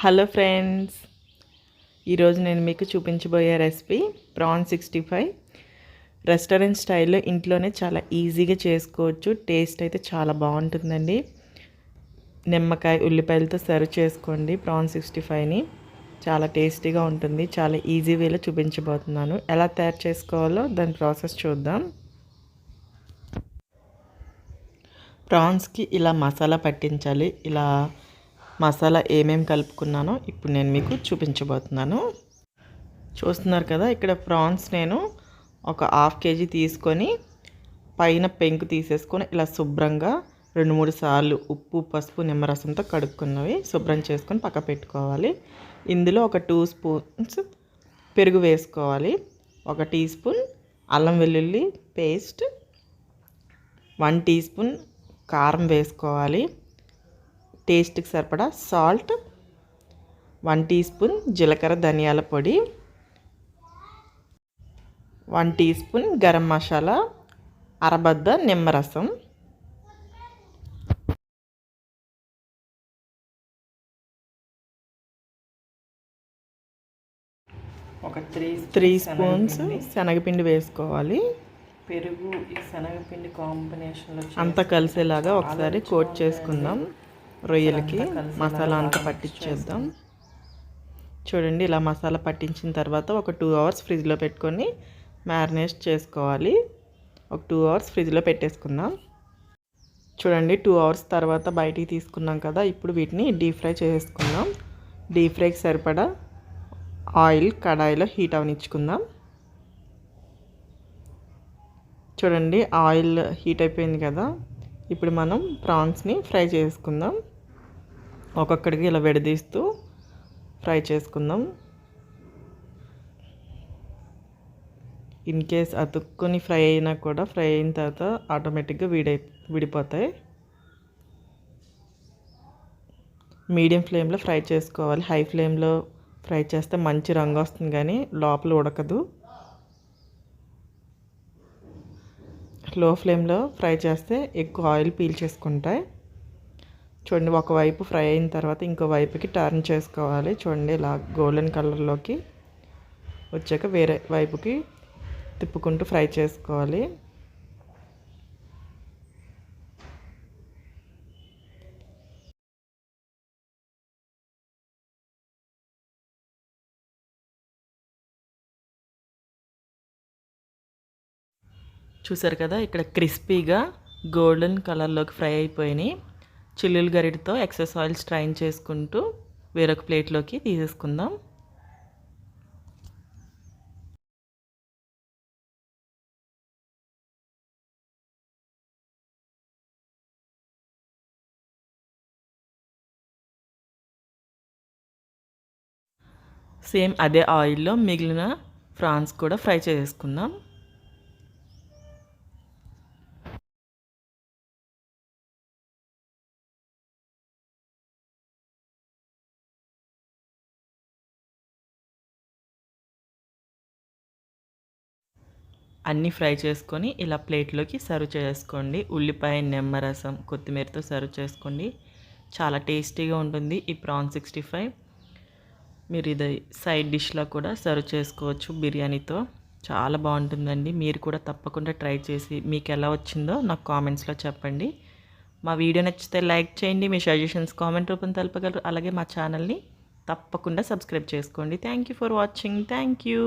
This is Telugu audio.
హలో ఫ్రెండ్స్, ఈరోజు నేను మీకు చూపించబోయే రెసిపీ ప్రాన్ 65. రెస్టారెంట్ స్టైల్లో ఇంట్లోనే చాలా ఈజీగా చేసుకోవచ్చు. టేస్ట్ అయితే చాలా బాగుంటుందండి. నిమ్మకాయ ఉల్లిపాయలతో సర్వ్ చేసుకోండి. ప్రాన్ 65ని చాలా టేస్టీగా ఉంటుంది. చాలా ఈజీ వేలో చూపించబోతున్నాను. ఎలా తయారు చేసుకోవాలో దాని ప్రాసెస్ చూద్దాం. ప్రాన్స్కి ఇలా మసాలా పట్టించాలి. ఇలా మసాలా ఏమేమి కలుపుకున్నానో ఇప్పుడు నేను మీకు చూపించబోతున్నాను. చూస్తున్నారు కదా, ఇక్కడ ప్రాన్స్ నేను ఒక 1/2 kg తీసుకొని పైన పెంకు తీసేసుకొని ఇలా శుభ్రంగా 2-3 సార్లు ఉప్పు పసుపు నిమ్మరసంతో కడుక్కున్నవి శుభ్రం చేసుకొని పక్క పెట్టుకోవాలి. ఇందులో ఒక 2 స్పూన్స్ పెరుగు వేసుకోవాలి. 1 టీ స్పూన్ అల్లం వెల్లుల్లి పేస్ట్, 1 టీ స్పూన్ కారం వేసుకోవాలి. టేస్ట్కి సరిపడా సాల్ట్, 1 టీ స్పూన్ జీలకర్ర ధనియాల పొడి, 1 టీ స్పూన్ గరం మసాలా, అరబద్ద నిమ్మరసం, ఒక 3 స్పూన్స్ శనగపిండి వేసుకోవాలి. పెరుగు ఈ శనగపిండి కాంబినేషన్లో అంతా కలిసేలాగా ఒకసారి కోట్ చేసుకుందాం. రొయ్యలకి మసాలా అంతా పట్టించేద్దాం. చూడండి, ఇలా మసాలా పట్టించిన తర్వాత ఒక 2 అవర్స్ ఫ్రిడ్జ్లో పెట్టుకొని మ్యారినేట్ చేసుకోవాలి. ఒక 2 అవర్స్ ఫ్రిడ్జ్లో పెట్టేసుకుందాం. చూడండి, 2 అవర్స్ తర్వాత బయటికి తీసుకున్నాం కదా. ఇప్పుడు వీటిని డీప్ ఫ్రై చేసుకుందాం. డీప్ ఫ్రైకి సరిపడా ఆయిల్ కడాయిలో హీట్ అవనిచ్చుకుందాం. చూడండి, ఆయిల్ హీట్ అయిపోయింది కదా. ఇప్పుడు మనం ప్రాన్స్ని ఫ్రై చేసుకుందాం. ఒక్కొక్కడికి ఇలా విడదీస్తూ ఫ్రై చేసుకుందాం. ఇన్ కేస్ అతుక్కొని ఫ్రై అయినా కూడా ఫ్రై అయిన తర్వాత ఆటోమేటిక్గా విడిపోతాయి. మీడియం ఫ్లేమ్లో ఫ్రై చేసుకోవాలి. హై ఫ్లేమ్లో ఫ్రై చేస్తే మంచి రంగు వస్తుంది కానీ లోపల ఉడకదు. లో ఫ్లేమ్లో ఫ్రై చేస్తే ఎక్కువ ఆయిల్ పీల్చేసుకుంటాయి. చూడండి, ఒకవైపు ఫ్రై అయిన తర్వాత ఇంకో వైపుకి టర్న్ చేసుకోవాలి. చూడండి, ఇలా గోల్డెన్ కలర్లోకి వచ్చాక వేరే వైపుకి తిప్పుకుంటూ ఫ్రై చేసుకోవాలి. చూసారు కదా, ఇక్కడ క్రిస్పీగా గోల్డెన్ కలర్లోకి ఫ్రై అయిపోయినాయి. చిల్లులు గరిటతో ఎక్సెస్ ఆయిల్ స్ట్రైన్ చేసుకుంటూ వేరొక ప్లేట్లోకి తీసేసుకుందాం. సేమ్ అదే ఆయిల్లో మిగిలిన ప్రాన్స్ కూడా ఫ్రై చేసుకుందాం. అన్నీ ఫ్రై చేసుకొని ఇలా ప్లేట్లోకి సర్వ్ చేసుకోండి. ఉల్లిపాయ నిమ్మరసం కొత్తిమీరతో సర్వ్ చేసుకోండి. చాలా టేస్టీగా ఉంటుంది ఈ ప్రాన్ 65. మీరు ఇది సైడ్ డిష్లా కూడా సర్వ్ చేసుకోవచ్చు బిర్యానీతో. చాలా బాగుంటుందండి. మీరు కూడా తప్పకుండా ట్రై చేసి మీకు ఎలా వచ్చిందో నాకు కామెంట్స్లో చెప్పండి. మా వీడియో నచ్చితే లైక్ చేయండి. మీ సజెషన్స్ కామెంట్ రూపంలో తెలపగలరు. అలాగే మా ఛానల్ని తప్పకుండా సబ్స్క్రైబ్ చేసుకోండి. Thank you for watching. Thank you.